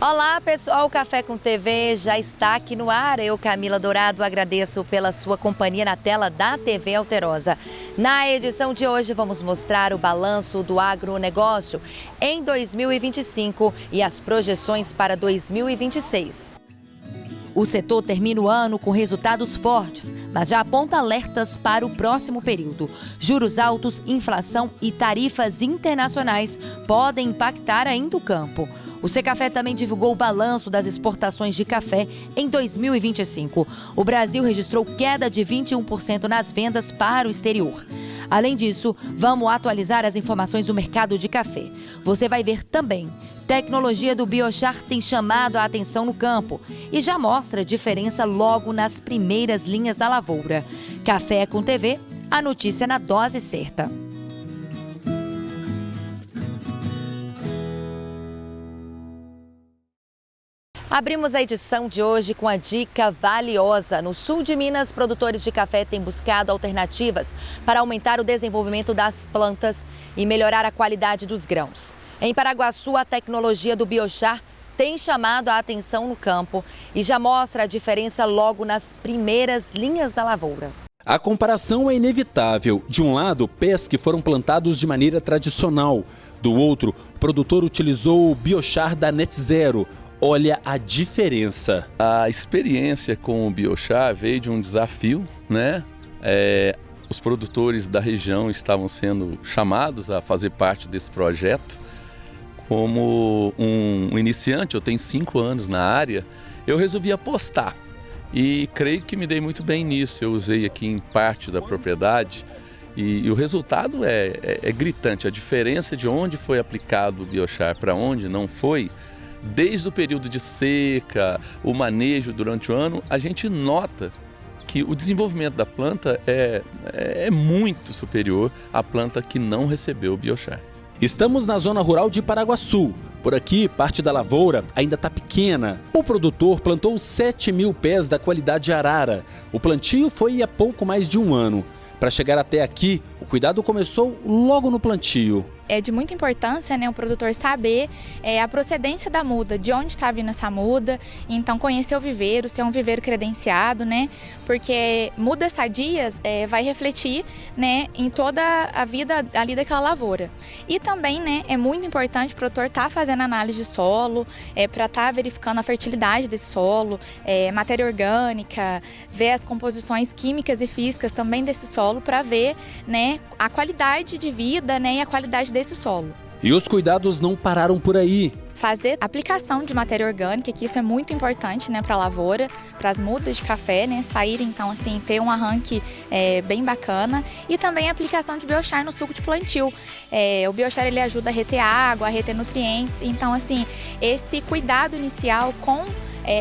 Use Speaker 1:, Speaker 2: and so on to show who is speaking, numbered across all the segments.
Speaker 1: Olá pessoal, o Café com TV já está aqui no ar. Eu, Camila Dourado, agradeço pela sua companhia na tela da TV Alterosa. Na edição de hoje vamos mostrar o balanço do agronegócio em 2025 e as projeções para 2026. O setor termina o ano com resultados fortes, mas já aponta alertas para o próximo período. Juros altos, inflação e tarifas internacionais podem impactar ainda o campo. O Secafé também divulgou o balanço das exportações de café em 2025. O Brasil registrou queda de 21% nas vendas para o exterior. Além disso, vamos atualizar as informações do mercado de café. Você vai ver também: tecnologia do Biochar tem chamado a atenção no campo e já mostra diferença logo nas primeiras linhas da lavoura. Café com TV, a notícia na dose certa. Abrimos a edição de hoje com a dica valiosa. No sul de Minas, produtores de café têm buscado alternativas para aumentar o desenvolvimento das plantas e melhorar a qualidade dos grãos. Em Paraguaçu, a tecnologia do Biochar tem chamado a atenção no campo e já mostra a diferença logo nas primeiras linhas da lavoura.
Speaker 2: A comparação é inevitável. De um lado, pés que foram plantados de maneira tradicional. Do outro, o produtor utilizou o Biochar da Net Zero. Olha a diferença.
Speaker 3: A experiência com o Biochar veio de um desafio, né? Os produtores da região estavam sendo chamados a fazer parte desse projeto. Como um iniciante, eu tenho 5 anos na área, eu resolvi apostar. E creio que me dei muito bem nisso. Eu usei aqui em parte da propriedade e o resultado é gritante. A diferença de onde foi aplicado o Biochar para onde não foi, desde o período de seca, o manejo durante o ano, a gente nota que o desenvolvimento da planta é muito superior à planta que não recebeu o Biochar.
Speaker 2: Estamos na zona rural de Paraguaçu. Por aqui, parte da lavoura ainda está pequena. O produtor plantou 7.000 pés da qualidade Arara. O plantio foi há pouco mais de um ano. Para chegar até aqui, o cuidado começou logo no plantio.
Speaker 4: É de muita importância, né, o produtor saber a procedência da muda, de onde está vindo essa muda, então conhecer o viveiro, se é um viveiro credenciado, né, porque mudas sadias vai refletir, né, em toda a vida ali daquela lavoura. E também, né, é muito importante o produtor estar fazendo análise de solo, para estar verificando a fertilidade desse solo, matéria orgânica, ver as composições químicas e físicas também desse solo, para ver, né, a qualidade de vida, né, e a qualidade desse solo.
Speaker 2: E os cuidados não pararam por aí.
Speaker 4: Fazer aplicação de matéria orgânica, que isso é muito importante, né, para a lavoura, para as mudas de café, né, saírem, então, assim, ter um arranque bem bacana. E também a aplicação de Biochar no suco de plantio. O Biochar, ele ajuda a reter água, a reter nutrientes. Então, assim, esse cuidado inicial com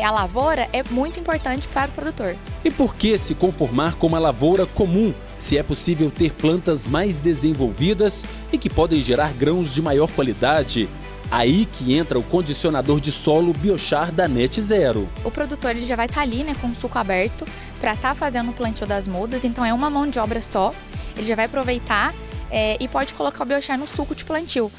Speaker 4: a lavoura é muito importante para o produtor.
Speaker 2: E por que se conformar com uma lavoura comum, se é possível ter plantas mais desenvolvidas e que podem gerar grãos de maior qualidade? Aí que entra o condicionador de solo Biochar da Net Zero.
Speaker 4: O produtor, ele já vai estar ali, né, com o suco aberto para estar fazendo o plantio das mudas, então é uma mão de obra só. Ele já vai aproveitar e pode colocar o Biochar no suco de plantio.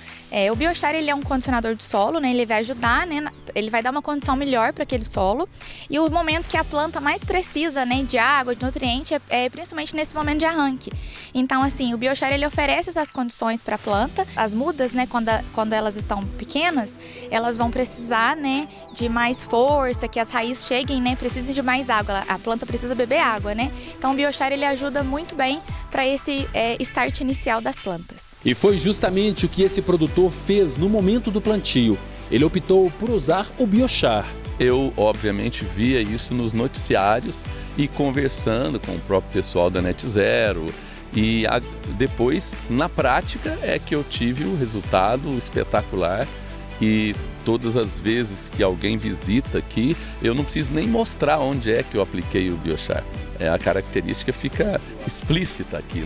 Speaker 4: O Biochar, ele é um condicionador de solo, né? Ele vai ajudar, né? Ele vai dar uma condição melhor para aquele solo. E o momento que a planta mais precisa, né, de água, de nutriente, é principalmente nesse momento de arranque. Então, assim, o Biochar, ele oferece essas condições para a planta. As mudas, né, quando elas estão pequenas, elas vão precisar, né, de mais força, que as raízes cheguem, né, precisem de mais água. A planta precisa beber água, né? Então, o Biochar, ele ajuda muito bem para esse start inicial das plantas.
Speaker 2: E foi justamente o que esse produtor fez no momento do plantio. Ele optou por usar o Biochar.
Speaker 3: Eu, obviamente, via isso nos noticiários e conversando com o próprio pessoal da Net Zero. E depois, na prática, é que eu tive o resultado espetacular. E todas as vezes que alguém visita aqui, eu não preciso nem mostrar onde é que eu apliquei o Biochar. A característica fica explícita aqui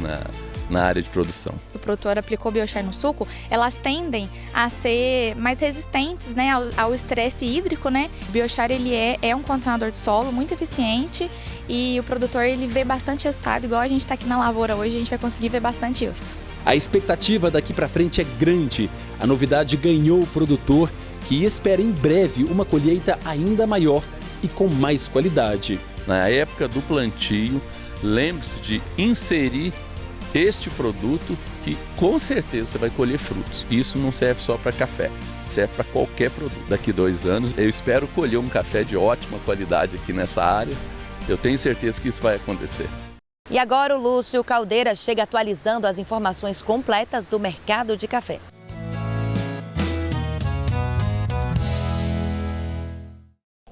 Speaker 3: na área de produção.
Speaker 4: O produtor aplicou o Biochar no suco, elas tendem a ser mais resistentes, né, ao estresse hídrico, né? O Biochar, ele é um condicionador de solo muito eficiente e o produtor, ele vê bastante resultado, igual a gente está aqui na lavoura hoje, a gente vai conseguir ver bastante isso.
Speaker 2: A expectativa daqui para frente é grande. A novidade ganhou o produtor, que espera em breve uma colheita ainda maior e com mais qualidade.
Speaker 3: Na época do plantio, lembre-se de inserir este produto que com certeza você vai colher frutos. Isso não serve só para café, serve para qualquer produto. Daqui 2 anos eu espero colher um café de ótima qualidade aqui nessa área. Eu tenho certeza que isso vai acontecer.
Speaker 1: E agora o Lúcio Caldeira chega atualizando as informações completas do mercado de café.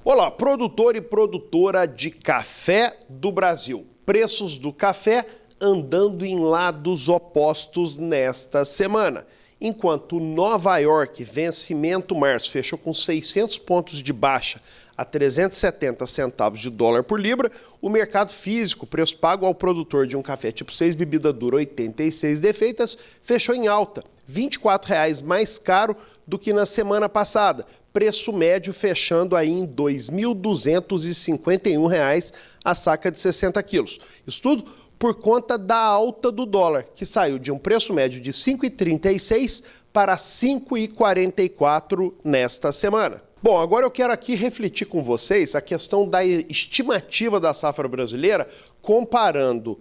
Speaker 5: Olá, produtor e produtora de café do Brasil. Preços do café andando em lados opostos nesta semana. Enquanto Nova York, vencimento março, fechou com 600 pontos de baixa a 370 centavos de dólar por libra, o mercado físico, preço pago ao produtor de um café tipo 6 bebida dura 86 defeitas, fechou em alta, R$ 24,00 mais caro do que na semana passada. Preço médio fechando aí em R$ 2.251 a saca de 60 quilos. Isso tudo por conta da alta do dólar, que saiu de um preço médio de R$ 5,36 para R$ 5,44 nesta semana. Bom, agora eu quero aqui refletir com vocês a questão da estimativa da safra brasileira, comparando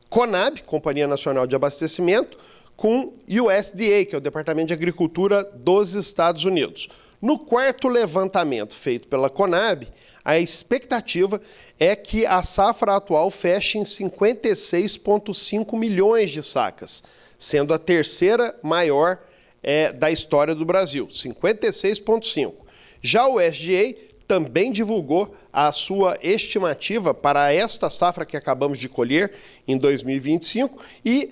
Speaker 5: CONAB, Companhia Nacional de Abastecimento, com USDA, que é o Departamento de Agricultura dos Estados Unidos. No quarto levantamento feito pela CONAB, a expectativa é que a safra atual feche em 56,5 milhões de sacas, sendo a terceira maior da história do Brasil, 56,5. Já o USDA também divulgou a sua estimativa para esta safra que acabamos de colher em 2025 e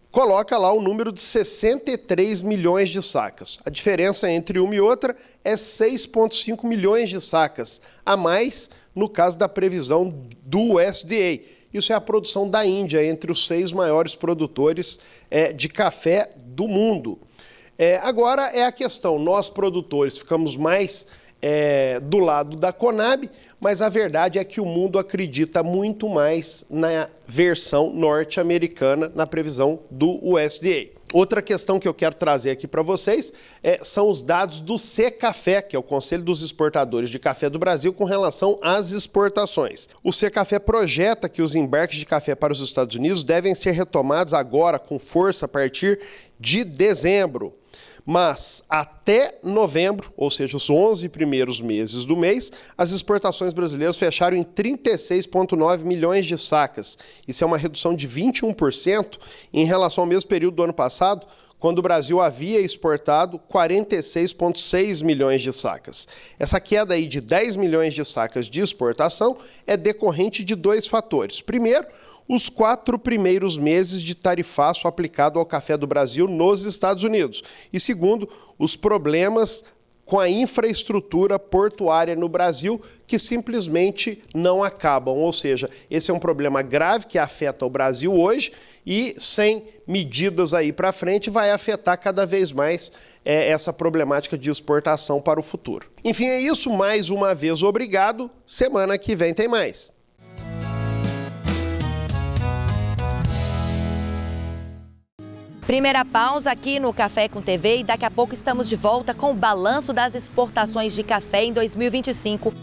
Speaker 5: coloca lá o número de 63 milhões de sacas. A diferença entre uma e outra é 6,5 milhões de sacas, a mais no caso da previsão do USDA. Isso é a produção da Índia, entre os 6 maiores produtores de café do mundo. Agora é a questão, nós produtores ficamos mais do lado da CONAB, mas a verdade é que o mundo acredita muito mais na versão norte-americana, na previsão do USDA. Outra questão que eu quero trazer aqui para vocês são os dados do Secafé, que é o Conselho dos Exportadores de Café do Brasil, com relação às exportações. O Secafé projeta que os embarques de café para os Estados Unidos devem ser retomados agora com força a partir de dezembro. Mas até novembro, ou seja, os 11 primeiros meses do mês, as exportações brasileiras fecharam em 36,9 milhões de sacas. Isso é uma redução de 21% em relação ao mesmo período do ano passado, quando o Brasil havia exportado 46,6 milhões de sacas. Essa queda aí de 10 milhões de sacas de exportação é decorrente de 2 fatores. Primeiro, os 4 primeiros meses de tarifaço aplicado ao café do Brasil nos Estados Unidos. E segundo, os problemas com a infraestrutura portuária no Brasil que simplesmente não acabam. Ou seja, esse é um problema grave que afeta o Brasil hoje e sem medidas aí para frente vai afetar cada vez mais essa problemática de exportação para o futuro. Enfim, é isso. Mais uma vez, obrigado. Semana que vem tem mais.
Speaker 1: Primeira pausa aqui no Café com TV e daqui a pouco estamos de volta com o balanço das exportações de café em 2025.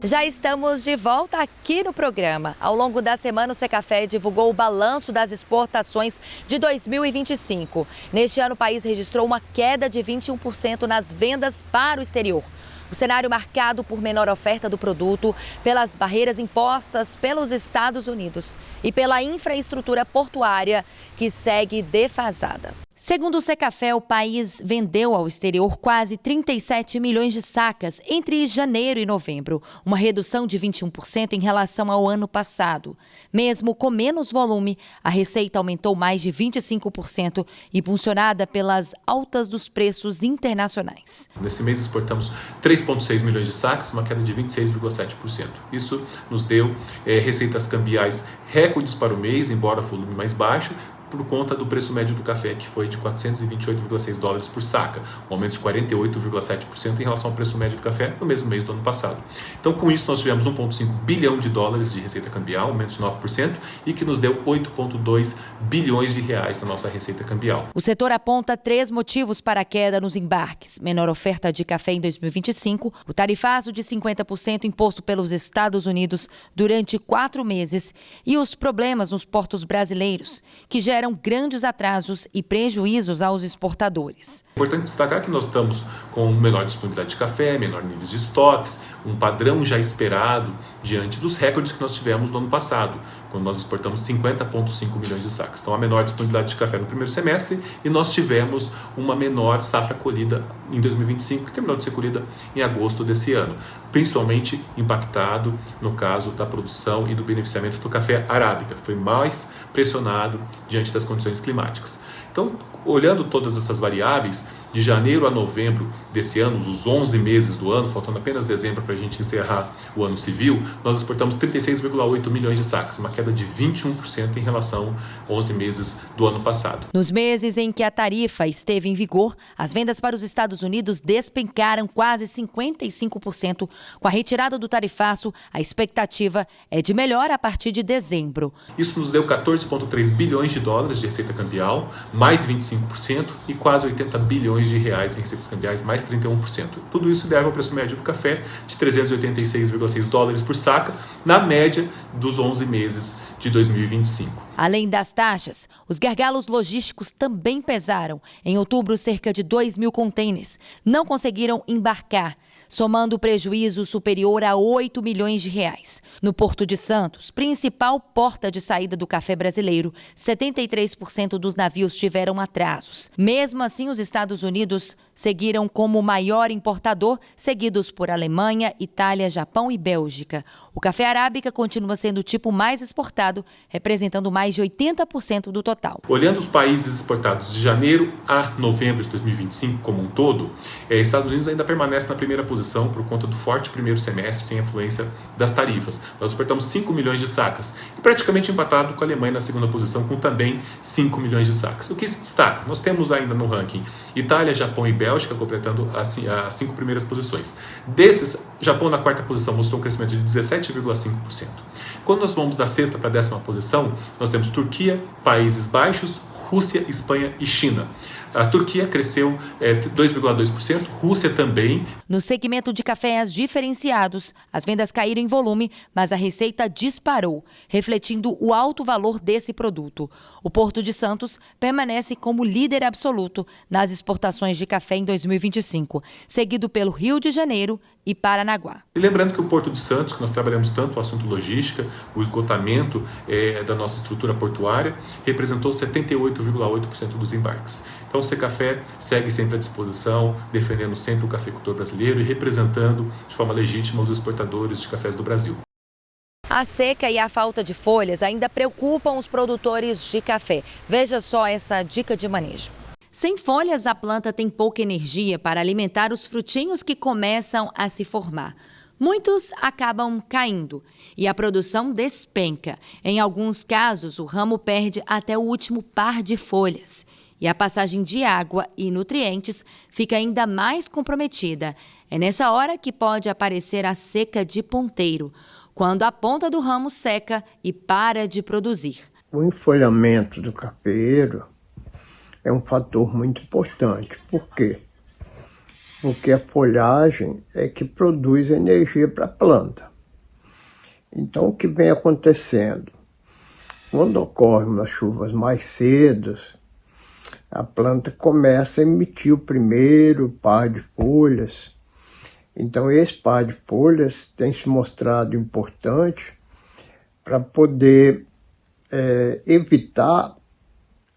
Speaker 1: Já estamos de volta aqui no programa. Ao longo da semana, o Secafé divulgou o balanço das exportações de 2025. Neste ano, o país registrou uma queda de 21% nas vendas para o exterior. O cenário marcado por menor oferta do produto, pelas barreiras impostas pelos Estados Unidos e pela infraestrutura portuária que segue defasada. Segundo o Secafé, o país vendeu ao exterior quase 37 milhões de sacas entre janeiro e novembro, uma redução de 21% em relação ao ano passado. Mesmo com menos volume, a receita aumentou mais de 25%, impulsionada pelas altas dos preços internacionais.
Speaker 6: Nesse mês exportamos 3,6 milhões de sacas, uma queda de 26,7%. Isso nos deu receitas cambiais recordes para o mês, embora o volume mais baixo, por conta do preço médio do café, que foi de 428,6 dólares por saca, um aumento de 48,7% em relação ao preço médio do café no mesmo mês do ano passado. Então, com isso, nós tivemos 1,5 bilhão de dólares de receita cambial, aumento de 9%, e que nos deu 8,2 bilhões de reais na nossa receita cambial.
Speaker 1: O setor aponta 3 motivos para a queda nos embarques: menor oferta de café em 2025, o tarifaço de 50% imposto pelos Estados Unidos durante 4 meses e os problemas nos portos brasileiros, que geram grandes atrasos e prejuízos aos exportadores.
Speaker 6: É importante destacar que nós estamos com menor disponibilidade de café, menor níveis de estoques, um padrão já esperado diante dos recordes que nós tivemos no ano passado, quando nós exportamos 50,5 milhões de sacas. Então, a menor disponibilidade de café no primeiro semestre e nós tivemos uma menor safra colhida em 2025, que terminou de ser colhida em agosto desse ano, principalmente impactado no caso da produção e do beneficiamento do café arábica, que foi mais pressionado diante das condições climáticas. Então, olhando todas essas variáveis, de janeiro a novembro desse ano, os 11 meses do ano, faltando apenas dezembro para a gente encerrar o ano civil, nós exportamos 36,8 milhões de sacas, uma queda de 21% em relação aos 11 meses do ano passado.
Speaker 1: Nos meses em que a tarifa esteve em vigor, as vendas para os Estados Unidos despencaram quase 55%. Com a retirada do tarifaço, a expectativa é de melhora a partir de dezembro.
Speaker 6: Isso nos deu 14,3 bilhões de dólares de receita cambial, mais 25%, e quase 80 bilhões de reais em receitas cambiais, mais 31%. Tudo isso deve ao preço médio do café de 386,6 dólares por saca, na média dos 11 meses de 2025.
Speaker 1: Além das taxas, os gargalos logísticos também pesaram. Em outubro, cerca de 2.000 contêineres não conseguiram embarcar, somando prejuízo superior a 8 milhões de reais. No Porto de Santos, principal porta de saída do café brasileiro, 73% dos navios tiveram atrasos. Mesmo assim, os Estados Unidos seguiram como o maior importador, seguidos por Alemanha, Itália, Japão e Bélgica. O café arábica continua sendo o tipo mais exportado, representando mais de 80% do total.
Speaker 6: Olhando os países exportados de janeiro a novembro de 2025 como um todo, Estados Unidos ainda permanece na primeira posição por conta do forte primeiro semestre sem influência das tarifas. Nós exportamos 5 milhões de sacas e praticamente empatado com a Alemanha na segunda posição com também 5 milhões de sacas. O que se destaca? Nós temos ainda no ranking Itália, Japão e Bélgica completando as 5 primeiras posições. Desses, Japão na quarta posição mostrou um crescimento de 17,5%. Quando nós vamos da sexta para a 10ª posição, nós temos Turquia, Países Baixos, Rússia, Espanha e China. A Turquia cresceu 2,2%, Rússia também.
Speaker 1: No segmento de cafés diferenciados, as vendas caíram em volume, mas a receita disparou, refletindo o alto valor desse produto. O Porto de Santos permanece como líder absoluto nas exportações de café em 2025, seguido pelo Rio de Janeiro e Paranaguá.
Speaker 6: E lembrando que o Porto de Santos, que nós trabalhamos tanto o assunto logística, o esgotamento da nossa estrutura portuária, representou 78,8% dos embarques. Então o Secafé segue sempre à disposição, defendendo sempre o cafeicultor brasileiro e representando de forma legítima os exportadores de cafés do Brasil.
Speaker 1: A seca e a falta de folhas ainda preocupam os produtores de café. Veja só essa dica de manejo. Sem folhas, a planta tem pouca energia para alimentar os frutinhos que começam a se formar. Muitos acabam caindo e a produção despenca. Em alguns casos, o ramo perde até o último par de folhas. E a passagem de água e nutrientes fica ainda mais comprometida. É nessa hora que pode aparecer a seca de ponteiro, quando a ponta do ramo seca e para de produzir.
Speaker 7: O enfolhamento do cafeeiro é um fator muito importante. Por quê? Porque a folhagem é que produz energia para a planta. Então, o que vem acontecendo? Quando ocorrem umas chuvas mais cedas, a planta começa a emitir o primeiro par de folhas. Então, esse par de folhas tem se mostrado importante para poder evitar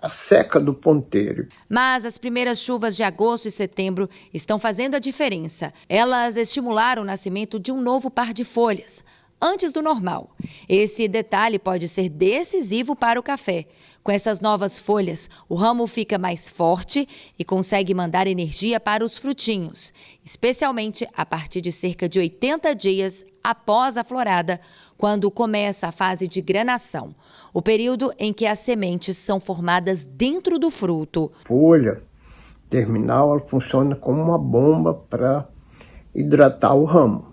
Speaker 7: a seca do ponteiro.
Speaker 1: Mas as primeiras chuvas de agosto e setembro estão fazendo a diferença. Elas estimularam o nascimento de um novo par de folhas, antes do normal. Esse detalhe pode ser decisivo para o café. Com essas novas folhas, o ramo fica mais forte e consegue mandar energia para os frutinhos, especialmente a partir de cerca de 80 dias após a florada, quando começa a fase de granação, o período em que as sementes são formadas dentro do fruto.
Speaker 7: A folha terminal ela funciona como uma bomba para hidratar o ramo.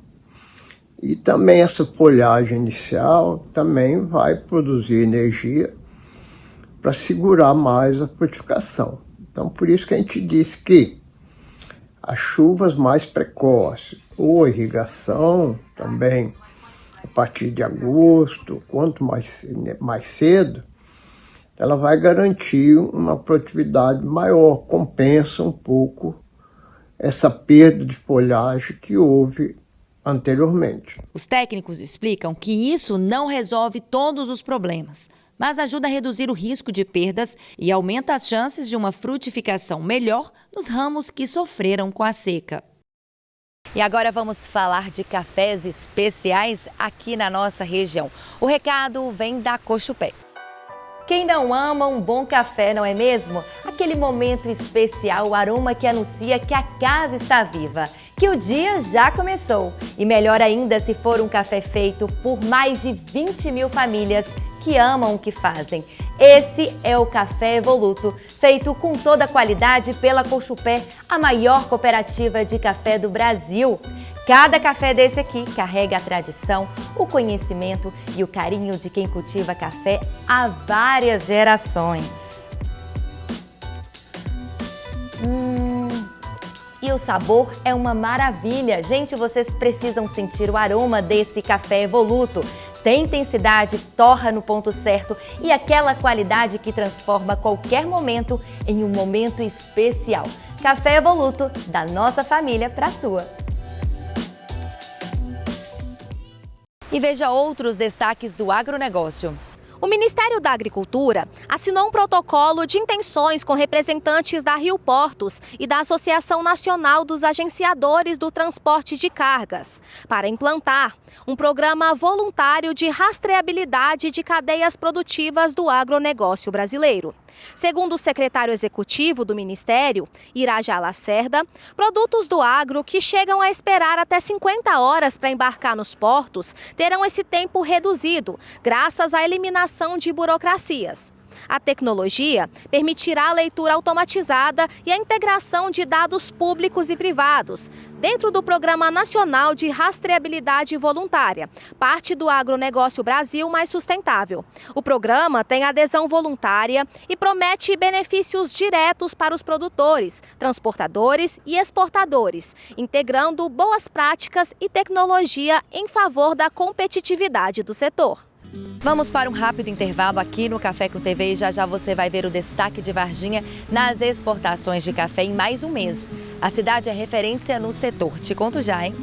Speaker 7: E também essa folhagem inicial também vai produzir energia para segurar mais a frutificação. Então, por isso que a gente diz que as chuvas mais precoces, ou irrigação também, a partir de agosto, quanto mais cedo, ela vai garantir uma produtividade maior, compensa um pouco essa perda de folhagem que houve anteriormente.
Speaker 1: Os técnicos explicam que isso não resolve todos os problemas, mas ajuda a reduzir o risco de perdas e aumenta as chances de uma frutificação melhor nos ramos que sofreram com a seca. E agora vamos falar de cafés especiais aqui na nossa região. O recado vem da Cochupé. Quem não ama um bom café, não é mesmo? Aquele momento especial, o aroma que anuncia que a casa está viva, que o dia já começou. E melhor ainda se for um café feito por mais de 20 mil famílias que amam o que fazem. Esse é o Café Evoluto, feito com toda a qualidade pela Cochupé, a maior cooperativa de café do Brasil. Cada café desse aqui carrega a tradição, o conhecimento e o carinho de quem cultiva café há várias gerações. E o sabor é uma maravilha. Gente, vocês precisam sentir o aroma desse Café Evoluto. Tem intensidade, torra no ponto certo e aquela qualidade que transforma qualquer momento em um momento especial. Café Evoluto, da nossa família para a sua. E veja outros destaques do agronegócio.
Speaker 8: O Ministério da Agricultura assinou um protocolo de intenções com representantes da Rio Portos e da Associação Nacional dos Agenciadores do Transporte de Cargas para implantar um programa voluntário de rastreabilidade de cadeias produtivas do agronegócio brasileiro. Segundo o secretário executivo do Ministério, Irajá Lacerda, produtos do agro que chegam a esperar até 50 horas para embarcar nos portos terão esse tempo reduzido, graças à eliminação de burocracias. A tecnologia permitirá a leitura automatizada e a integração de dados públicos e privados dentro do Programa Nacional de Rastreabilidade Voluntária, parte do Agronegócio Brasil Mais Sustentável. O programa tem adesão voluntária e promete benefícios diretos para os produtores, transportadores e exportadores, integrando boas práticas e tecnologia em favor da competitividade do setor.
Speaker 1: Vamos para um rápido intervalo aqui no Café com TV e já já você vai ver o destaque de Varginha nas exportações de café em mais um mês. A cidade é referência no setor. Te conto já, hein?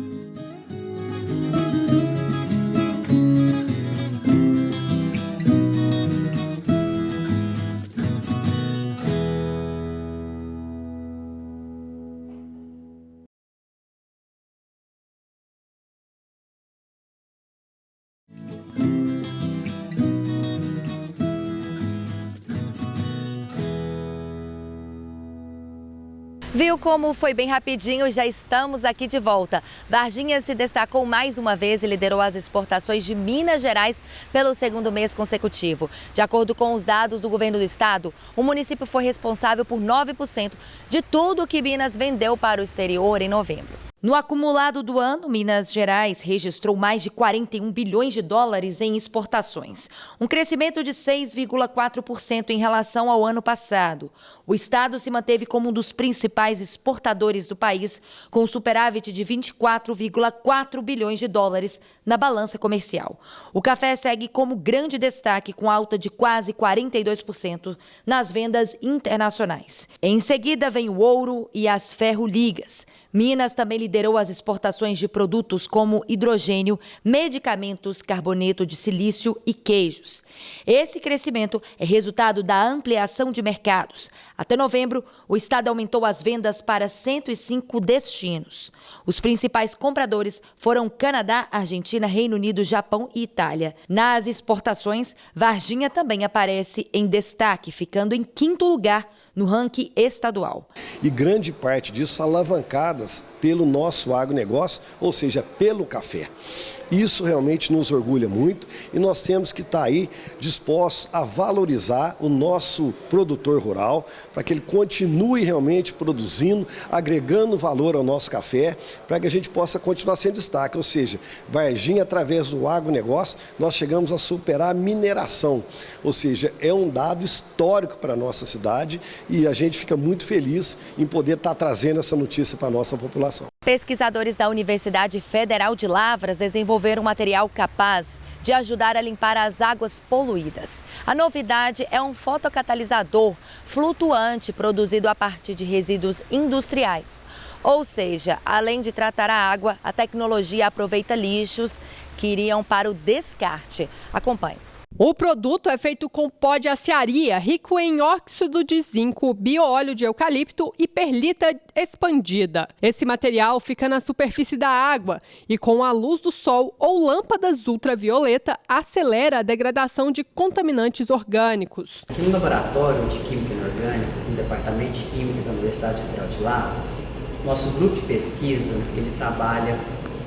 Speaker 1: Viu como foi bem rapidinho? Já estamos aqui de volta. Varginha se destacou mais uma vez e liderou as exportações de Minas Gerais pelo segundo mês consecutivo. De acordo com os dados do governo do estado, o município foi responsável por 9% de tudo que Minas vendeu para o exterior em novembro. No acumulado do ano, Minas Gerais registrou mais de 41 bilhões de dólares em exportações, um crescimento de 6,4% em relação ao ano passado. O estado se manteve como um dos principais exportadores do país, com um superávit de 24,4 bilhões de dólares na balança comercial. O café segue como grande destaque, com alta de quase 42% nas vendas internacionais. Em seguida vem o ouro e as ferro-ligas. Minas também liderou as exportações de produtos como hidrogênio, medicamentos, carboneto de silício e queijos. Esse crescimento é resultado da ampliação de mercados. Até novembro, o estado aumentou as vendas para 105 destinos. Os principais compradores foram Canadá, Argentina, Reino Unido, Japão e Itália. Nas exportações, Varginha também aparece em destaque, ficando em 5º lugar no ranking estadual.
Speaker 9: E grande parte disso alavancadas pelo nosso agronegócio, ou seja, pelo café. Isso realmente nos orgulha muito e nós temos que estar aí dispostos a valorizar o nosso produtor rural para que ele continue realmente produzindo, agregando valor ao nosso café, para que a gente possa continuar sendo destaque. Ou seja, Varginha, através do agronegócio, nós chegamos a superar a mineração. Ou seja, é um dado histórico para a nossa cidade e a gente fica muito feliz em poder estar trazendo essa notícia para a nossa população.
Speaker 1: Pesquisadores da Universidade Federal de Lavras desenvolveram um material capaz de ajudar a limpar as águas poluídas. A novidade é um fotocatalisador flutuante produzido a partir de resíduos industriais. Ou seja, além de tratar a água, a tecnologia aproveita lixos que iriam para o descarte. Acompanhe.
Speaker 10: O produto é feito com pó de aciaria, rico em óxido de zinco, bioóleo de eucalipto e perlita expandida. Esse material fica na superfície da água e, com a luz do sol ou lâmpadas ultravioleta, acelera a degradação de contaminantes orgânicos.
Speaker 11: Aqui no Laboratório de Química Inorgânica, no Departamento de Química da Universidade Federal de Lavras, nosso grupo de pesquisa ele trabalha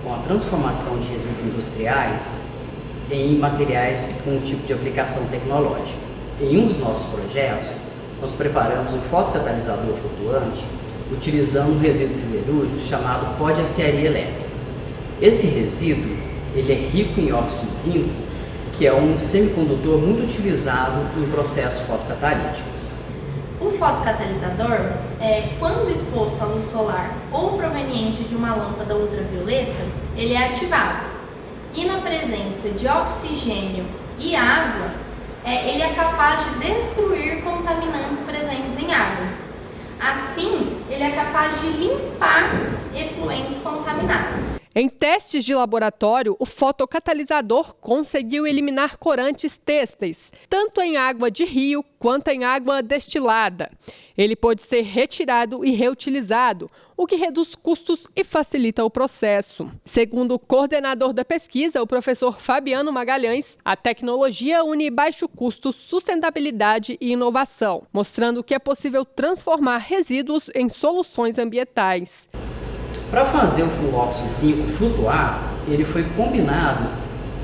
Speaker 11: com a transformação de resíduos industriais em materiais com um tipo de aplicação tecnológica. Em um dos nossos projetos, nós preparamos um fotocatalisador flutuante utilizando um resíduo siderúrgico chamado pó de aciaria elétrica. Esse resíduo ele é rico em óxido de zinco, que é um semicondutor muito utilizado em processos fotocatalíticos.
Speaker 12: O fotocatalisador, quando exposto à luz solar ou proveniente de uma lâmpada ultravioleta, ele é ativado. E na presença de oxigênio e água, ele é capaz de destruir contaminantes presentes em água. Assim, ele é capaz de limpar efluentes contaminados.
Speaker 10: Em testes de laboratório, o fotocatalisador conseguiu eliminar corantes têxteis, tanto em água de rio quanto em água destilada. Ele pode ser retirado e reutilizado, o que reduz custos e facilita o processo. Segundo o coordenador da pesquisa, o professor Fabiano Magalhães, a tecnologia une baixo custo, sustentabilidade e inovação, mostrando que é possível transformar resíduos em soluções ambientais.
Speaker 11: Para fazer o óxido de zinco flutuar, ele foi combinado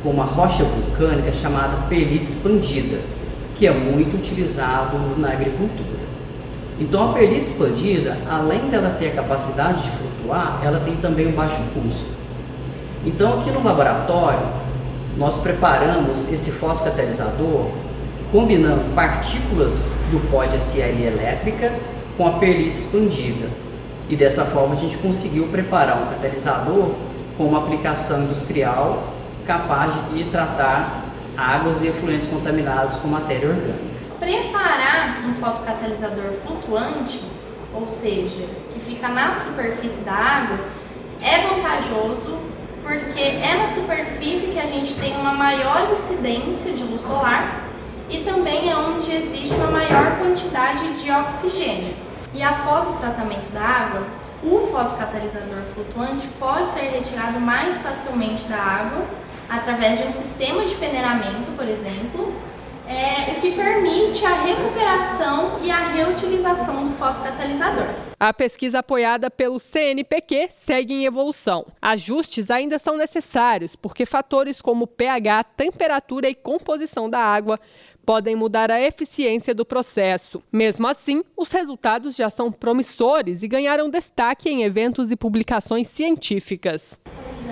Speaker 11: com uma rocha vulcânica chamada perlita expandida, que é muito utilizado na agricultura. Então a perlita expandida, além dela ter a capacidade de flutuar, ela tem também um baixo custo. Então aqui no laboratório, nós preparamos esse fotocatalisador combinando partículas do pó de aciaria elétrica com a perlita expandida. E dessa forma a gente conseguiu preparar um catalisador com uma aplicação industrial capaz de tratar águas e efluentes contaminados com matéria orgânica.
Speaker 12: Preparar um fotocatalisador flutuante, ou seja, que fica na superfície da água, é vantajoso porque é na superfície que a gente tem uma maior incidência de luz solar e também é onde existe uma maior quantidade de oxigênio. E após o tratamento da água, o fotocatalisador flutuante pode ser retirado mais facilmente da água através de um sistema de peneiramento, por exemplo, o que permite a recuperação e a reutilização do fotocatalisador.
Speaker 10: A pesquisa apoiada pelo CNPq segue em evolução. Ajustes ainda são necessários, porque fatores como pH, temperatura e composição da água podem mudar a eficiência do processo. Mesmo assim, os resultados já são promissores e ganharam destaque em eventos e publicações científicas.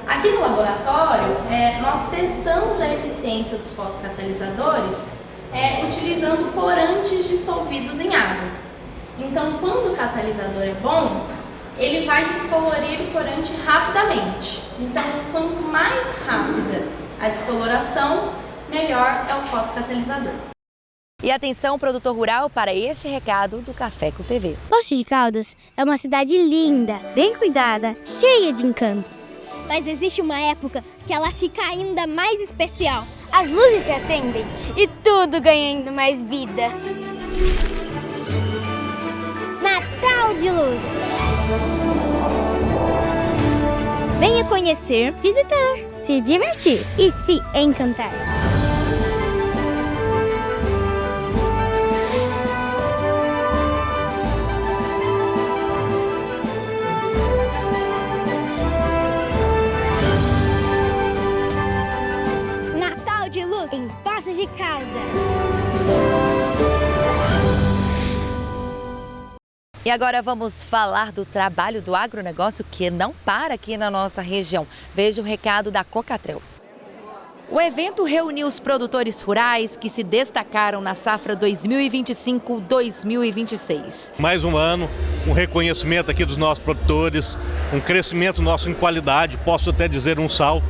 Speaker 12: Aqui no laboratório, nós testamos a eficiência dos fotocatalisadores utilizando corantes dissolvidos em água. Então, quando o catalisador é bom, ele vai descolorir o corante rapidamente. Então, quanto mais rápida a descoloração, melhor é o fotocatalisador.
Speaker 1: E atenção, produtor rural, para este recado do Café com TV.
Speaker 13: Poços de Caldas é uma cidade linda, bem cuidada, cheia de encantos. Mas existe uma época que ela fica ainda mais especial. As luzes se acendem e tudo ganha ainda mais vida. Natal de Luz. Venha conhecer, visitar, se divertir e se encantar. Natal de Luz em Poços de Caldas.
Speaker 1: E agora vamos falar do trabalho do agronegócio que não para aqui na nossa região. Veja o recado da Cocatrel. O evento reuniu os produtores rurais que se destacaram na safra 2025-2026.
Speaker 14: Mais um ano, um reconhecimento aqui dos nossos produtores, um crescimento nosso em qualidade, posso até dizer um salto,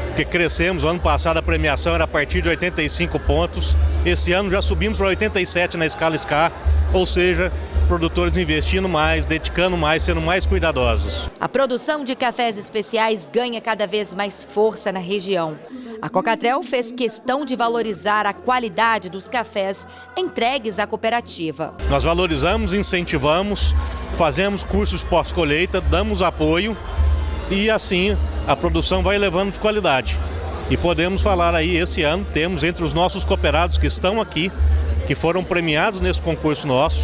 Speaker 14: porque crescemos. O ano passado a premiação era a partir de 85 pontos, esse ano já subimos para 87 na escala SCA, ou seja, produtores investindo mais, dedicando mais, sendo mais cuidadosos.
Speaker 1: A produção de cafés especiais ganha cada vez mais força na região. A Cocatrel fez questão de valorizar a qualidade dos cafés entregues à cooperativa.
Speaker 14: Nós valorizamos, incentivamos, fazemos cursos pós-colheita, damos apoio e assim a produção vai elevando de qualidade. E podemos falar aí, esse ano temos entre os nossos cooperados que estão aqui, que foram premiados nesse concurso nosso,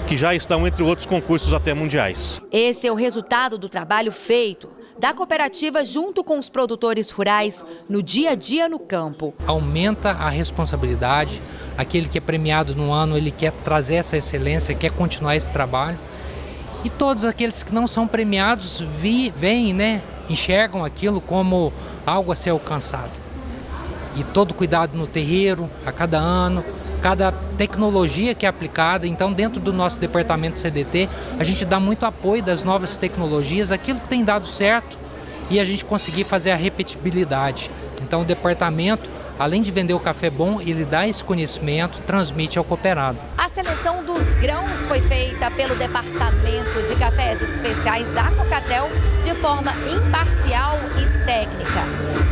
Speaker 14: que já estão entre outros concursos até mundiais.
Speaker 1: Esse é o resultado do trabalho feito da cooperativa junto com os produtores rurais no dia a dia no campo.
Speaker 15: Aumenta a responsabilidade, aquele que é premiado no ano, ele quer trazer essa excelência, quer continuar esse trabalho. E todos aqueles que não são premiados veem, enxergam aquilo como algo a ser alcançado. E todo cuidado no terreiro, a cada ano, cada tecnologia que é aplicada. Então, dentro do nosso departamento CDT, a gente dá muito apoio das novas tecnologias, aquilo que tem dado certo e a gente conseguir fazer a repetibilidade. Então, o departamento, além de vender o café bom, ele dá esse conhecimento, transmite ao cooperado.
Speaker 1: A seleção dos grãos foi feita pelo Departamento de Cafés Especiais da Cocatrel de forma imparcial e técnica.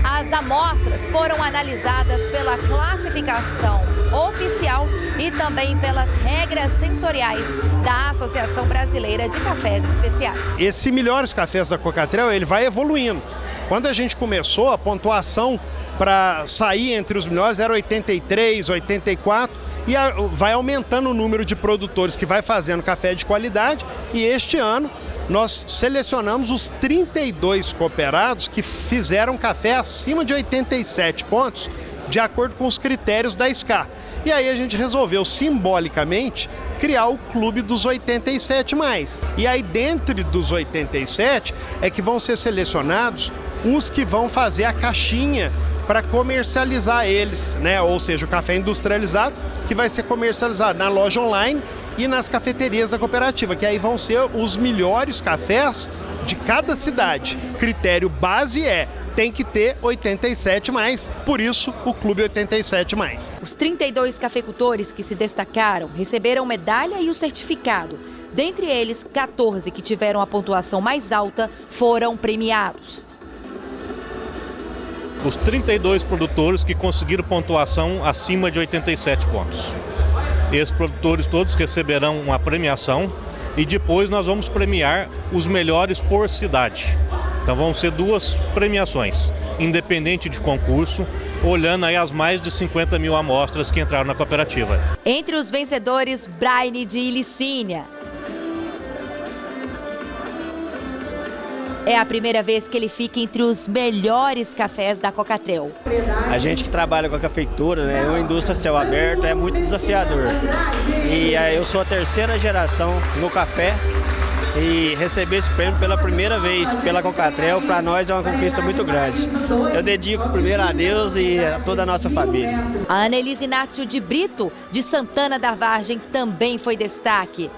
Speaker 1: As amostras foram analisadas pela classificação oficial e também pelas regras sensoriais da Associação Brasileira de Cafés Especiais.
Speaker 5: Esse Melhores Cafés da Cocatrel, ele vai evoluindo. Quando a gente começou, a pontuação para sair entre os melhores era 83, 84 e vai aumentando o número de produtores que vai fazendo café de qualidade, e este ano nós selecionamos os 32 cooperados que fizeram café acima de 87 pontos, de acordo com os critérios da SCA. E aí a gente resolveu simbolicamente criar o clube dos 87+. E aí dentro dos 87 é que vão ser selecionados uns que vão fazer a caixinha para comercializar eles, Ou seja, o café industrializado que vai ser comercializado na loja online e nas cafeterias da cooperativa, que aí vão ser os melhores cafés de cada cidade. O critério base tem que ter 87+, por isso o Clube 87+.
Speaker 1: Os 32 cafeicultores que se destacaram receberam medalha e o certificado. Dentre eles, 14 que tiveram a pontuação mais alta foram premiados.
Speaker 14: Os 32 produtores que conseguiram pontuação acima de 87 pontos. Esses produtores todos receberão uma premiação e depois nós vamos premiar os melhores por cidade. Então vão ser 2 premiações, independente de concurso, olhando aí as mais de 50 mil amostras que entraram na cooperativa.
Speaker 1: Entre os vencedores, Braine de Ilicínia. É a primeira vez que ele fica entre os melhores cafés da Cocatrel.
Speaker 16: A gente que trabalha com a cafeicultura, uma indústria a céu aberto, é muito desafiador. E eu sou a 3ª geração no café e receber esse prêmio pela primeira vez pela Cocatrel, para nós é uma conquista muito grande. Eu dedico primeiro a Deus e a toda a nossa família.
Speaker 1: A Anelise Inácio de Brito, de Santana da Vargem, também foi destaque.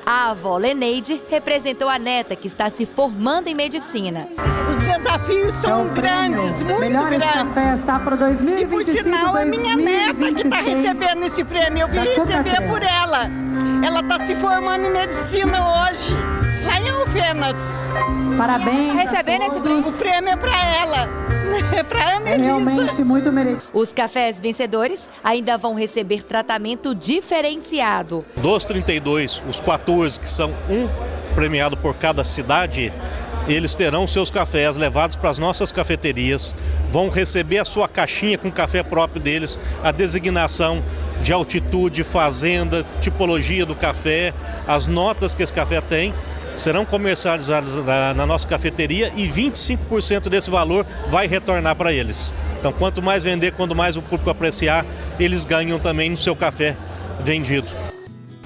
Speaker 1: A avó Leneide representou a neta, que está se formando em medicina.
Speaker 17: Os desafios são grandes, muito
Speaker 18: Melhores
Speaker 17: grandes.
Speaker 18: Café Safra 2025,
Speaker 17: e por sinal, é minha neta que está recebendo esse prêmio. Eu vim receber por ela. Ela está se formando em medicina hoje, lá em Alfenas.
Speaker 18: Parabéns.
Speaker 1: Recebendo esse prêmio.
Speaker 17: O prêmio é para ela. É para Ana Elisa.
Speaker 18: Realmente muito merecido.
Speaker 1: Os cafés vencedores ainda vão receber tratamento diferenciado.
Speaker 14: Dos 32, os 14 que são premiado por cada cidade, eles terão seus cafés levados para as nossas cafeterias, vão receber a sua caixinha com café próprio deles, a designação de altitude, fazenda, tipologia do café, as notas que esse café tem, serão comercializados na nossa cafeteria e 25% desse valor vai retornar para eles. Então, quanto mais vender, quanto mais o público apreciar, eles ganham também no seu café vendido.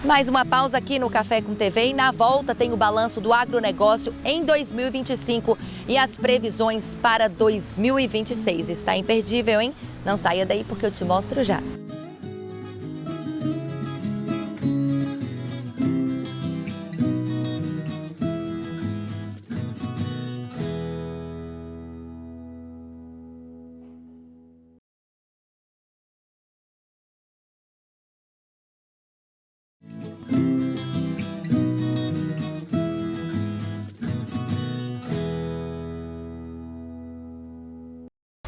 Speaker 1: Mais uma pausa aqui no Café com TV e na volta tem o balanço do agronegócio em 2025 e as previsões para 2026. Está imperdível, hein? Não saia daí porque eu te mostro já.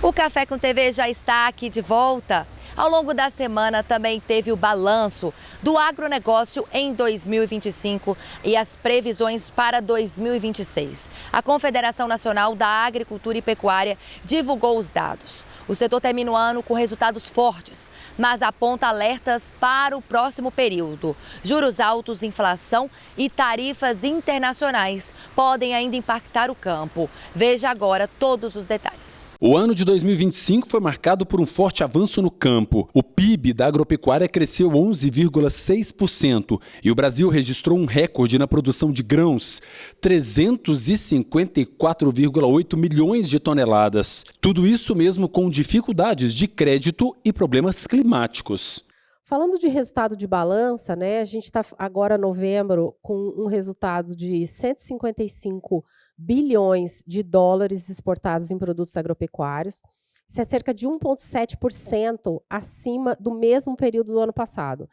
Speaker 1: O Café com TV já está aqui de volta. Ao longo da semana também teve o balanço do agronegócio em 2025 e as previsões para 2026. A Confederação Nacional da Agricultura e Pecuária divulgou os dados. O setor termina o ano com resultados fortes, mas aponta alertas para o próximo período. Juros altos, inflação e tarifas internacionais podem ainda impactar o campo. Veja agora todos os detalhes.
Speaker 2: O ano de 2025 foi marcado por um forte avanço no campo. O PIB da agropecuária cresceu 11,6% e o Brasil registrou um recorde na produção de grãos, 354,8 milhões de toneladas. Tudo isso mesmo com dificuldades de crédito e problemas climáticos.
Speaker 19: Falando de resultado de balança, né, a gente está agora, novembro, com um resultado de 155 bilhões de dólares exportados em produtos agropecuários. Isso é cerca de 1,7% acima do mesmo período do ano passado.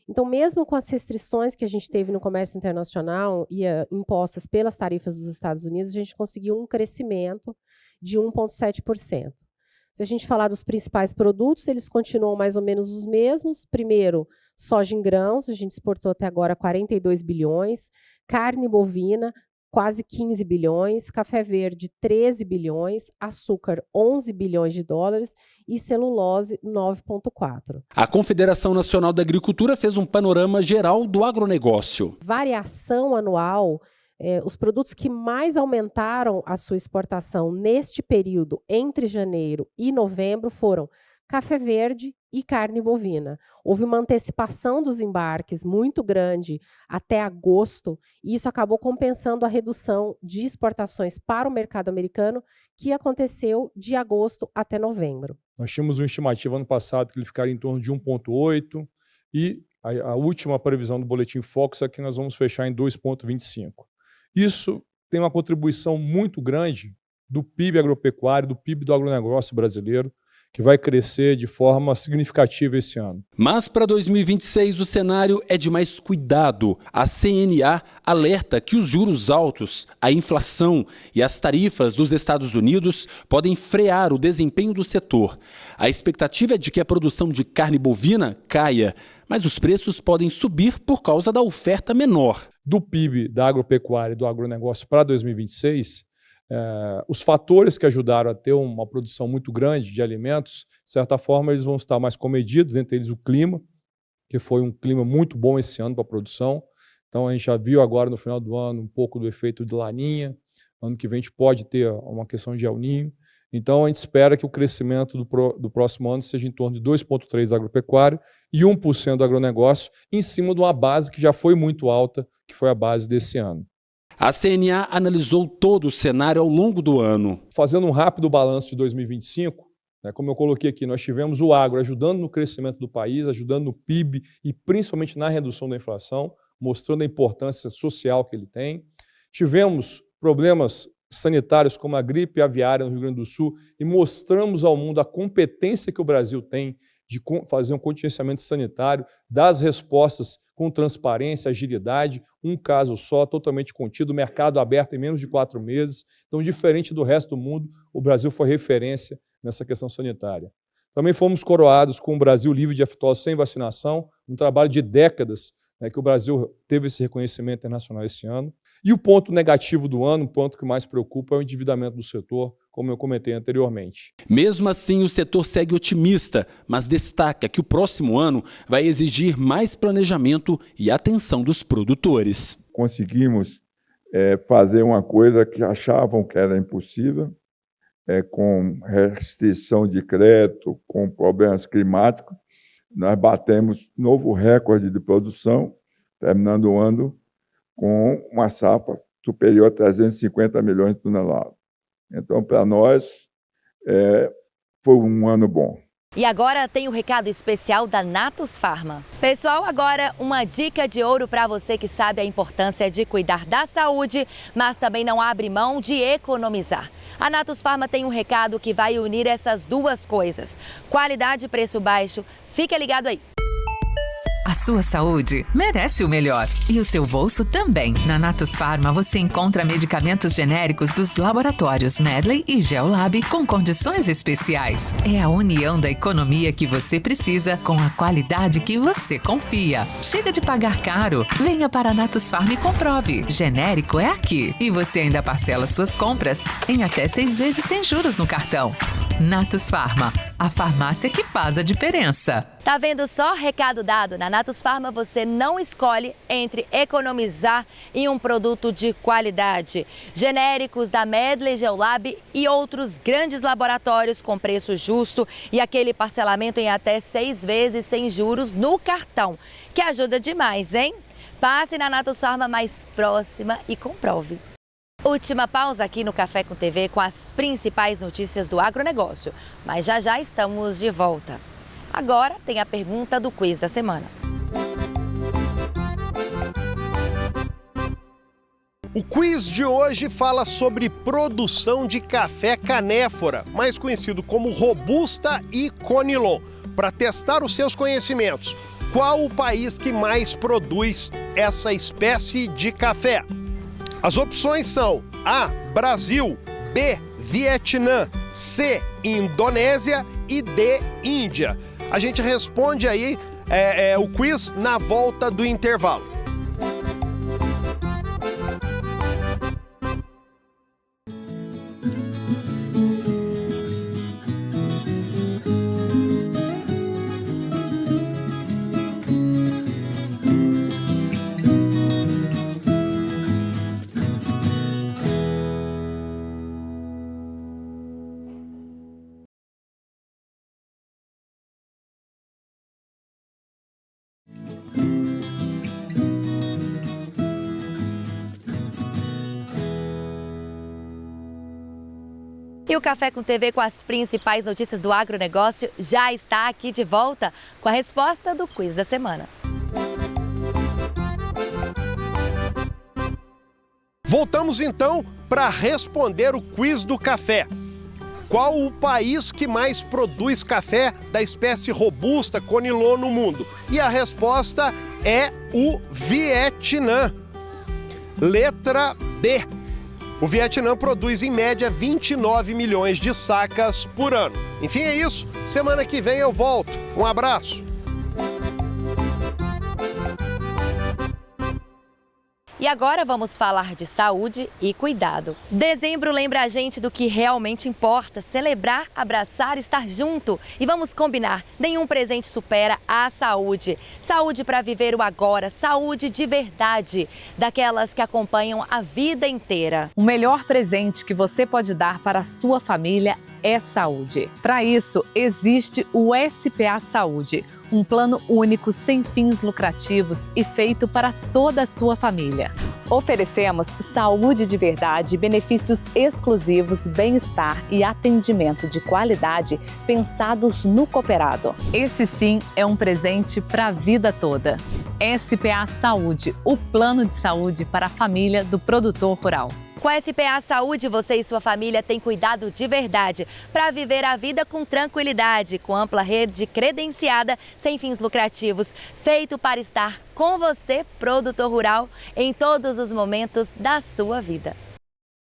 Speaker 19: Então, mesmo com as restrições que a gente teve no comércio internacional e impostas pelas tarifas dos Estados Unidos, a gente conseguiu um crescimento de 1,7%. Se a gente falar dos principais produtos, eles continuam mais ou menos os mesmos. Primeiro, soja em grãos, a gente exportou até agora 42 bilhões, carne bovina, quase 15 bilhões, café verde 13 bilhões, açúcar 11 bilhões de dólares e celulose 9,4.
Speaker 2: A Confederação Nacional da Agricultura fez um panorama geral do agronegócio.
Speaker 19: Variação anual, os produtos que mais aumentaram a sua exportação neste período, entre janeiro e novembro, foram café verde e carne bovina. Houve uma antecipação dos embarques muito grande até agosto, e isso acabou compensando a redução de exportações para o mercado americano, que aconteceu de agosto até novembro.
Speaker 20: Nós tínhamos uma estimativa ano passado que ele ficaria em torno de 1,8, e a última previsão do Boletim Focus é que nós vamos fechar em 2,25. Isso tem uma contribuição muito grande do PIB agropecuário, do PIB do agronegócio brasileiro, que vai crescer de forma significativa esse ano.
Speaker 2: Mas para 2026 o cenário é de mais cuidado. A CNA alerta que os juros altos, a inflação e as tarifas dos Estados Unidos podem frear o desempenho do setor. A expectativa é de que a produção de carne bovina caia, mas os preços podem subir por causa da oferta menor.
Speaker 20: Do PIB da agropecuária e do agronegócio para 2026, os fatores que ajudaram a ter uma produção muito grande de alimentos, de certa forma, eles vão estar mais comedidos, entre eles o clima, que foi um clima muito bom esse ano para a produção. Então, a gente já viu agora no final do ano um pouco do efeito de Laninha. Ano que vem a gente pode ter uma questão de El Niño. Então, a gente espera que o crescimento do próximo ano seja em torno de 2,3% da agropecuária e 1% do agronegócio, em cima de uma base que já foi muito alta, que foi a base desse ano.
Speaker 2: A CNA analisou todo o cenário ao longo do ano.
Speaker 20: Fazendo um rápido balanço de 2025, como eu coloquei aqui, nós tivemos o agro ajudando no crescimento do país, ajudando no PIB e principalmente na redução da inflação, mostrando a importância social que ele tem. Tivemos problemas sanitários como a gripe aviária no Rio Grande do Sul e mostramos ao mundo a competência que o Brasil tem de fazer um contingenciamento sanitário, dar as respostas com transparência, agilidade, um caso só, totalmente contido, mercado aberto em menos de 4 meses. Então, diferente do resto do mundo, o Brasil foi referência nessa questão sanitária. Também fomos coroados com o Brasil livre de aftosa sem vacinação, um trabalho de décadas, né, que o Brasil teve esse reconhecimento internacional esse ano. E o ponto negativo do ano, o ponto que mais preocupa, é o endividamento do setor, como eu comentei anteriormente.
Speaker 2: Mesmo assim, o setor segue otimista, mas destaca que o próximo ano vai exigir mais planejamento e atenção dos produtores.
Speaker 21: Conseguimos fazer uma coisa que achavam que era impossível, com restrição de crédito, com problemas climáticos. Nós batemos novo recorde de produção, terminando o ano com uma safra superior a 350 milhões de toneladas. Então, para nós, foi um ano bom.
Speaker 1: E agora tem um recado especial da Natus Pharma. Pessoal, agora uma dica de ouro para você que sabe a importância de cuidar da saúde, mas também não abre mão de economizar. A Natus Pharma tem um recado que vai unir essas duas coisas: qualidade e preço baixo. Fica ligado aí.
Speaker 22: A sua saúde merece o melhor e o seu bolso também. Na Natus Pharma você encontra medicamentos genéricos dos laboratórios Medley e Geolab com condições especiais. É a união da economia que você precisa com a qualidade que você confia. Chega de pagar caro. Venha para a Natus Pharma e comprove. Genérico é aqui. E você ainda parcela suas compras em até 6 vezes sem juros no cartão. Natus Pharma, a farmácia que faz a diferença.
Speaker 1: Tá vendo só? Recado dado. Na Natus Pharma você não escolhe entre economizar em um produto de qualidade. Genéricos da Medley, Geolab e outros grandes laboratórios com preço justo e aquele parcelamento em até 6 vezes sem juros no cartão, que ajuda demais, hein? Passe na Natus Pharma mais próxima e comprove. Última pausa aqui no Café com TV com as principais notícias do agronegócio. Mas já estamos de volta. Agora tem a pergunta do quiz da semana.
Speaker 5: O quiz de hoje fala sobre produção de café canéfora, mais conhecido como Robusta e Conilon. Para testar os seus conhecimentos, qual o país que mais produz essa espécie de café? As opções são A, Brasil, B, Vietnã, C, Indonésia e D, Índia. A gente responde aí o quiz na volta do intervalo.
Speaker 1: E o Café com TV com as principais notícias do agronegócio já está aqui de volta com a resposta do quiz da semana.
Speaker 5: Voltamos então para responder o quiz do café. Qual o país que mais produz café da espécie Robusta Conilon no mundo? E a resposta é o Vietnã. Letra B. O Vietnã produz em média 29 milhões de sacas por ano. Enfim, é isso. Semana que vem eu volto. Um abraço.
Speaker 1: E agora vamos falar de saúde e cuidado. Dezembro lembra a gente do que realmente importa: celebrar, abraçar, estar junto. E vamos combinar, nenhum presente supera a saúde. Saúde para viver o agora, saúde de verdade, daquelas que acompanham a vida inteira.
Speaker 23: O melhor presente que você pode dar para a sua família é saúde. Para isso, existe o SPA Saúde, um plano único sem fins lucrativos e feito para toda a sua família. Oferecemos saúde de verdade, benefícios exclusivos, bem-estar e atendimento de qualidade pensados no cooperado. Esse sim é um presente para a vida toda. SPA Saúde, o plano de saúde para a família do produtor rural.
Speaker 1: Com a SPA Saúde, você e sua família têm cuidado de verdade para viver a vida com tranquilidade, com ampla rede credenciada, sem fins lucrativos, feito para estar com você, produtor rural, em todos os momentos da sua vida.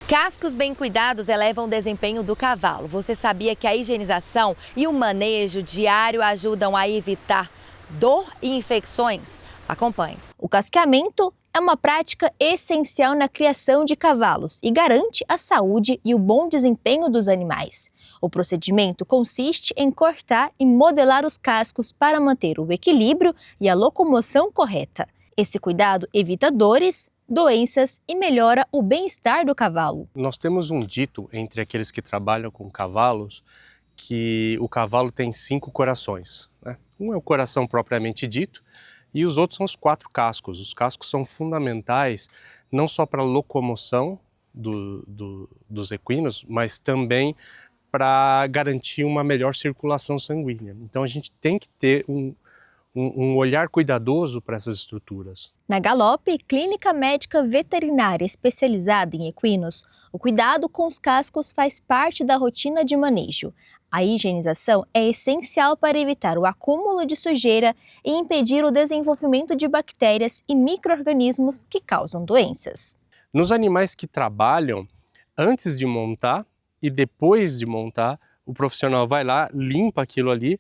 Speaker 1: Cascos bem cuidados elevam o desempenho do cavalo. Você sabia que a higienização e o manejo diário ajudam a evitar dor e infecções? Acompanhe.
Speaker 8: O casqueamento é uma prática essencial na criação de cavalos e garante a saúde e o bom desempenho dos animais. O procedimento consiste em cortar e modelar os cascos para manter o equilíbrio e a locomoção correta. Esse cuidado evita dores, doenças e melhora o bem-estar do cavalo.
Speaker 3: Nós temos um dito entre aqueles que trabalham com cavalos que o cavalo tem 5 corações, né? Um é o coração propriamente dito e os outros são os 4 cascos. Os cascos são fundamentais não só para a locomoção dos equinos, mas também para garantir uma melhor circulação sanguínea. Então a gente tem que ter um olhar cuidadoso para essas estruturas.
Speaker 8: Na Galope, clínica médica veterinária especializada em equinos, o cuidado com os cascos faz parte da rotina de manejo. A higienização é essencial para evitar o acúmulo de sujeira e impedir o desenvolvimento de bactérias e micro-organismos que causam doenças.
Speaker 3: Nos animais que trabalham, antes de montar e depois de montar, o profissional vai lá, limpa aquilo ali,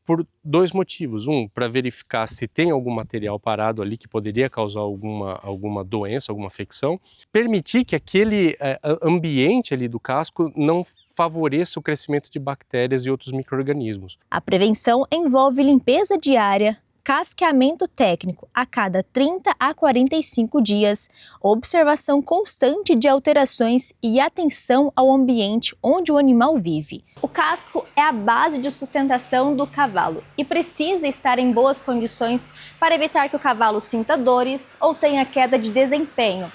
Speaker 3: por 2 motivos. Um, para verificar se tem algum material parado ali que poderia causar alguma doença, alguma infecção. Permitir que aquele ambiente ali do casco não favoreça o crescimento de bactérias e outros micro-organismos.
Speaker 8: A prevenção envolve limpeza diária, casqueamento técnico a cada 30 a 45 dias, observação constante de alterações e atenção ao ambiente onde o animal vive. O casco é a base de sustentação do cavalo e precisa estar em boas condições para evitar que o cavalo sinta dores ou tenha queda de desempenho.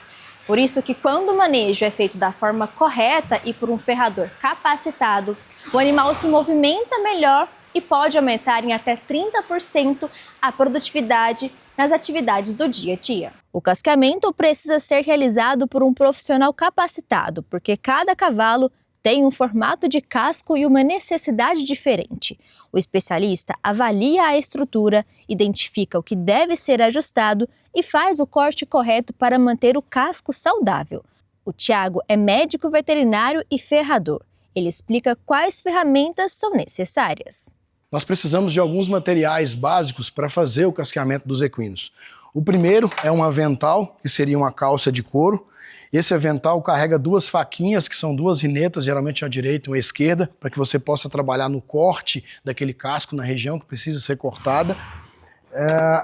Speaker 8: Por isso que quando o manejo é feito da forma correta e por um ferrador capacitado, o animal se movimenta melhor e pode aumentar em até 30% a produtividade nas atividades do dia a dia. O casqueamento precisa ser realizado por um profissional capacitado, porque cada cavalo tem um formato de casco e uma necessidade diferente. O especialista avalia a estrutura, identifica o que deve ser ajustado e faz o corte correto para manter o casco saudável. O Thiago é médico veterinário e ferrador. Ele explica quais ferramentas são necessárias.
Speaker 4: Nós precisamos de alguns materiais básicos para fazer o casqueamento dos equinos. O primeiro é um avental, que seria uma calça de couro. Esse avental carrega 2 faquinhas, que são 2 rinetas, geralmente à direita e à esquerda, para que você possa trabalhar no corte daquele casco na região que precisa ser cortada.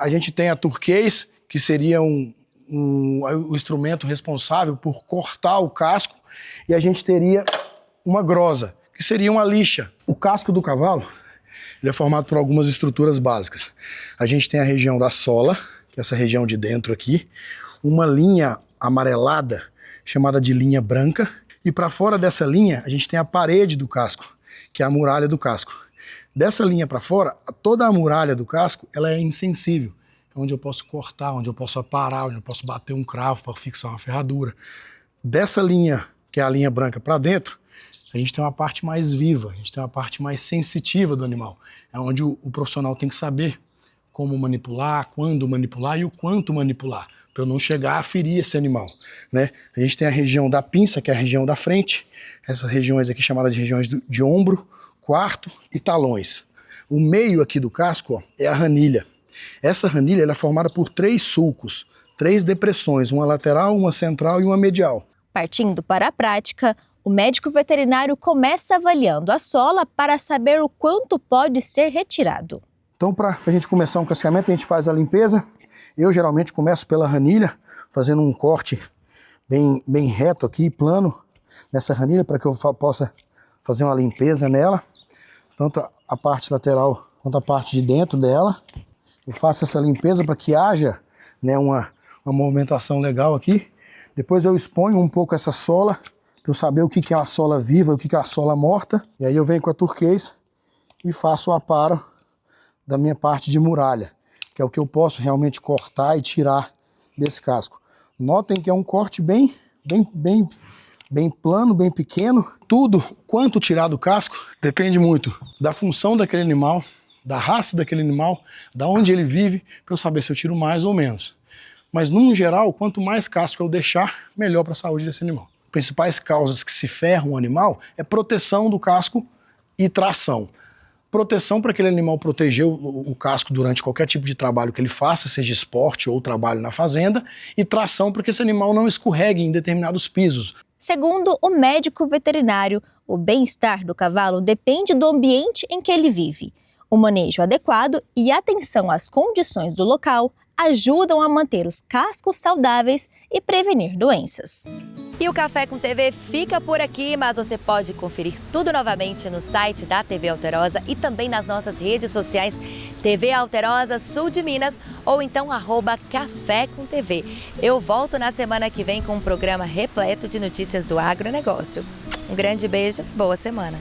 Speaker 4: A gente tem a turquês, que seria o instrumento responsável por cortar o casco, e a gente teria uma grosa, que seria uma lixa. O casco do cavalo ele é formado por algumas estruturas básicas. A gente tem a região da sola, que é essa região de dentro aqui, uma linha amarelada, chamada de linha branca, e para fora dessa linha a gente tem a parede do casco, que é a muralha do casco. Dessa linha para fora, toda a muralha do casco ela é insensível, onde eu posso cortar, onde eu posso aparar, onde eu posso bater um cravo para fixar uma ferradura. Dessa linha, que é a linha branca para dentro, a gente tem uma parte mais viva, a gente tem uma parte mais sensitiva do animal. É onde o profissional tem que saber como manipular, quando manipular e o quanto manipular, para eu não chegar a ferir esse animal, né? A gente tem a região da pinça, que é a região da frente, essas regiões aqui chamadas de regiões de ombro, quarto e talões. O meio aqui do casco ó, é a ranilha. Essa ranilha ela é formada por 3 sulcos, 3 depressões, uma lateral, uma central e uma medial.
Speaker 8: Partindo para a prática, o médico veterinário começa avaliando a sola para saber o quanto pode ser retirado.
Speaker 4: Então, para a gente começar um casqueamento, a gente faz a limpeza. Eu geralmente começo pela ranilha, fazendo um corte bem reto aqui, plano, nessa ranilha, para que eu possa fazer uma limpeza nela. Tanto a parte lateral quanto a parte de dentro dela. Eu faço essa limpeza para que haja, né, uma movimentação legal aqui. Depois eu exponho um pouco essa sola, para eu saber o que é a sola viva, o que é a sola morta. E aí eu venho com a turquês e faço o aparo da minha parte de muralha, que é o que eu posso realmente cortar e tirar desse casco. Notem que é um corte bem bem plano, bem pequeno. Tudo, quanto tirar do casco, depende muito da função daquele animal, da raça daquele animal, da onde ele vive, para eu saber se eu tiro mais ou menos. Mas, no geral, quanto mais casco eu deixar, melhor para a saúde desse animal. Principais causas que se ferram o animal é proteção do casco e tração. Proteção para aquele animal proteger o casco durante qualquer tipo de trabalho que ele faça, seja esporte ou trabalho na fazenda, e tração para que esse animal não escorregue em determinados pisos.
Speaker 6: Segundo o médico veterinário, o bem-estar do cavalo depende do ambiente em que ele vive. O manejo adequado e atenção às condições do local ajudam a manter os cascos saudáveis e prevenir doenças.
Speaker 1: E o Café com TV fica por aqui, mas você pode conferir tudo novamente no site da TV Alterosa e também nas nossas redes sociais, TV Alterosa Sul de Minas ou então @Café com TV. Eu volto na semana que vem com um programa repleto de notícias do agronegócio. Um grande beijo, boa semana.